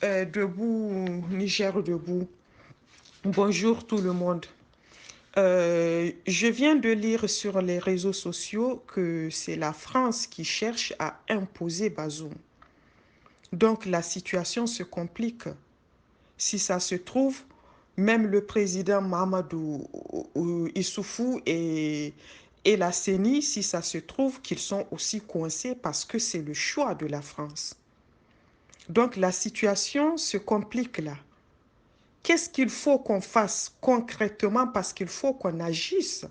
Debout, Niger debout. Bonjour tout le monde. Je viens de lire sur les réseaux sociaux que c'est la France qui cherche à imposer Bazoum. Donc la situation se complique. Si ça se trouve, même le président Mahamadou Issoufou et la CENI, si ça se trouve, qu'ils sont aussi coincés parce que c'est le choix de la France. Donc la situation se complique là. Qu'est-ce qu'il faut qu'on fasse concrètement parce qu'il faut qu'on agisse?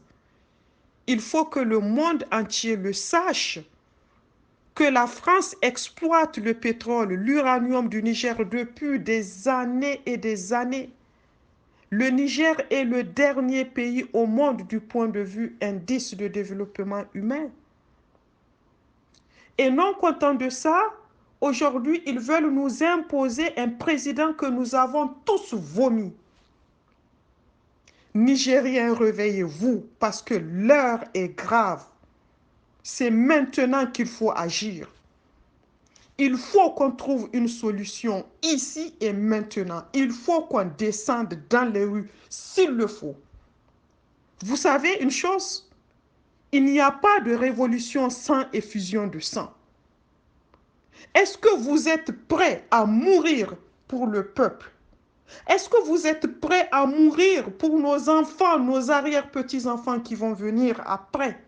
Il faut que le monde entier le sache, que la France exploite le pétrole, l'uranium du Niger depuis des années et des années. Le Niger est le dernier pays au monde du point de vue indice de développement humain. Et non content de ça, aujourd'hui, ils veulent nous imposer un président que nous avons tous vomi. Nigériens, réveillez-vous parce que l'heure est grave. C'est maintenant qu'il faut agir. Il faut qu'on trouve une solution ici et maintenant. Il faut qu'on descende dans les rues s'il le faut. Vous savez une chose? Il n'y a pas de révolution sans effusion de sang. Est-ce que vous êtes prêts à mourir pour le peuple? Est-ce que vous êtes prêts à mourir pour nos enfants, nos arrière-petits-enfants qui vont venir après?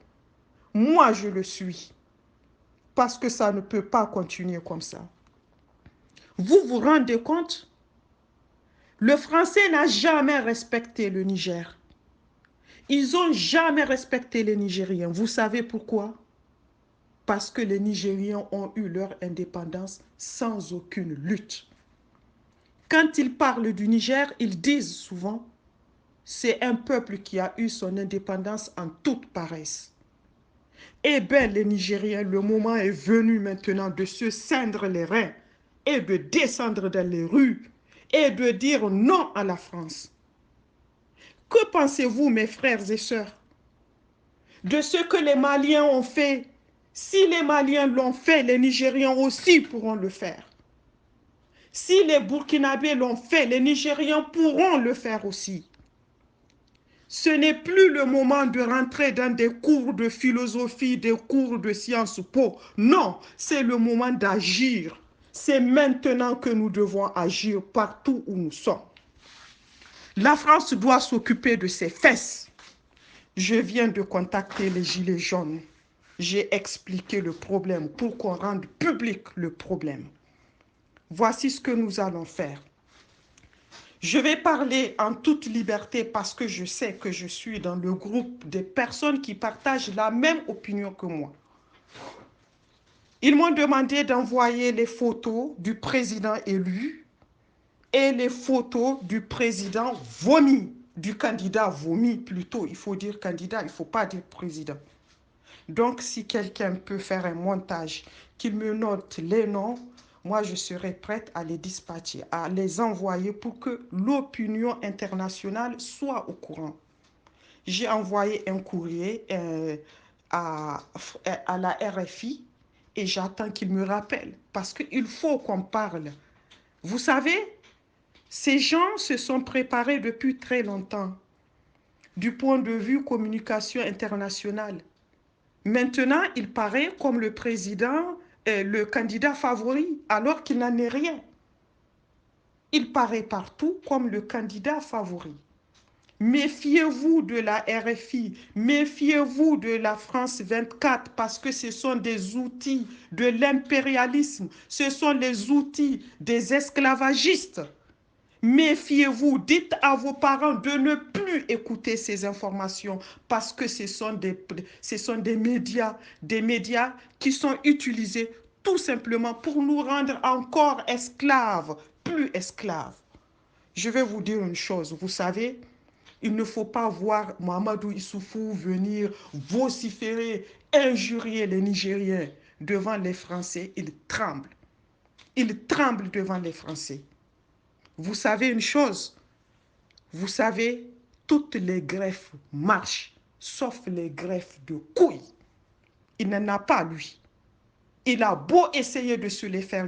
Moi, je le suis. Parce que ça ne peut pas continuer comme ça. Vous vous rendez compte? Le français n'a jamais respecté le Niger. Ils n'ont jamais respecté les Nigériens. Vous savez pourquoi? Parce que les Nigériens ont eu leur indépendance sans aucune lutte. Quand ils parlent du Niger, ils disent souvent, c'est un peuple qui a eu son indépendance en toute paresse. Eh bien, les Nigériens, le moment est venu maintenant de se cendre les reins et de descendre dans les rues et de dire non à la France. Que pensez-vous, mes frères et sœurs, de ce que les Maliens ont fait? Si les Maliens l'ont fait, les Nigériens aussi pourront le faire. Si les Burkinabés l'ont fait, les Nigériens pourront le faire aussi. Ce n'est plus le moment de rentrer dans des cours de philosophie, des cours de sciences po. Non, c'est le moment d'agir. C'est maintenant que nous devons agir partout où nous sommes. La France doit s'occuper de ses fesses. Je viens de contacter les Gilets jaunes. J'ai expliqué le problème pour qu'on rende public le problème. Voici ce que nous allons faire. Je vais parler en toute liberté parce que je sais que je suis dans le groupe des personnes qui partagent la même opinion que moi. Ils m'ont demandé d'envoyer les photos du président élu et les photos du président vomi, du candidat vomi plutôt. Il faut dire candidat, il ne faut pas dire président. Donc, si quelqu'un peut faire un montage, qu'il me note les noms, moi, je serai prête à les dispatcher, à les envoyer pour que l'opinion internationale soit au courant. J'ai envoyé un courrier à la RFI et j'attends qu'il me rappelle parce qu'il faut qu'on parle. Vous savez, ces gens se sont préparés depuis très longtemps du point de vue communication internationale. Maintenant, il paraît comme le président, le candidat favori, alors qu'il n'en est rien. Il paraît partout comme le candidat favori. Méfiez-vous de la RFI, méfiez-vous de la France 24 parce que ce sont des outils de l'impérialisme, ce sont les outils des esclavagistes. Méfiez-vous, dites à vos parents de ne plus écouter ces informations parce que ce sont des médias qui sont utilisés tout simplement pour nous rendre encore esclaves, plus esclaves. Je vais vous dire une chose, vous savez, il ne faut pas voir Mahamadou Issoufou venir vociférer, injurier les Nigériens devant les Français. Il tremble. Il tremble devant les Français. Vous savez une chose, vous savez, toutes les greffes marchent, sauf les greffes de couilles. Il n'en a pas, lui. Il a beau essayer de se les faire